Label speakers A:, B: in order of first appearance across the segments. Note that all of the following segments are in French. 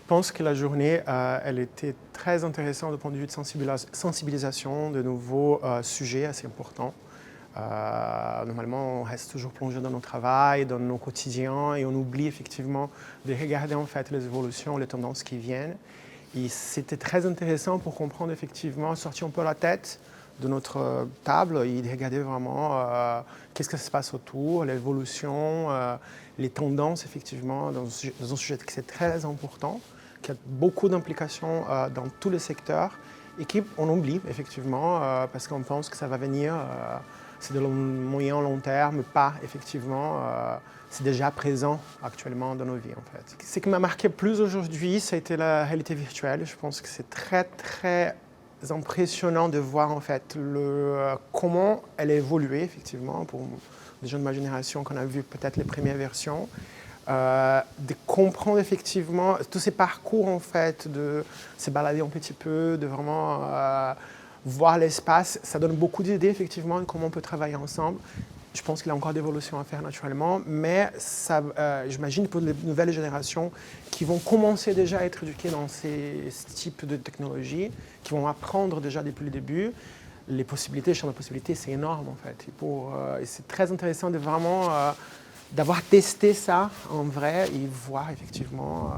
A: pense que la journée, elle était très intéressante du point de vue de sensibilisation de nouveaux sujets assez importants. Normalement, on reste toujours plongé dans nos travail, dans nos quotidiens, et on oublie effectivement de regarder en fait les évolutions, les tendances qui viennent. Et c'était très intéressant pour comprendre effectivement, sortir un peu la tête de notre table et de regarder vraiment qu'est-ce qui se passe autour, l'évolution, les tendances effectivement dans un sujet qui est très important, qui a beaucoup d'implications dans tous les secteurs et qu'on oublie effectivement parce qu'on pense que ça va venir, c'est de moyen long terme, pas effectivement, c'est déjà présent actuellement dans nos vies en fait. Ce qui m'a marqué plus aujourd'hui, ça a été la réalité virtuelle. Je pense que c'est très impressionnant de voir en fait comment elle a évolué effectivement pour des gens de ma génération qu'on a vu peut-être les premières versions. De comprendre effectivement tous ces parcours en fait, de se balader un petit peu, de vraiment voir l'espace, ça donne beaucoup d'idées effectivement de comment on peut travailler ensemble. Je pense qu'il y a encore d'évolution à faire naturellement, mais j'imagine pour les nouvelles générations qui vont commencer déjà à être éduquées dans ce type de technologie, qui vont apprendre déjà depuis le début, les possibilités, le champ de possibilités, c'est énorme en fait. Et c'est très intéressant de vraiment d'avoir testé ça en vrai et voir effectivement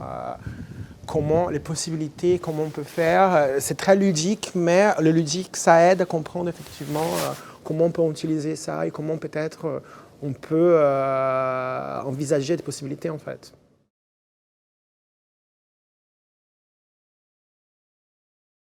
A: comment les possibilités, comment on peut faire. C'est très ludique, mais le ludique, ça aide à comprendre effectivement comment on peut utiliser ça et comment peut-être on peut envisager des possibilités en fait.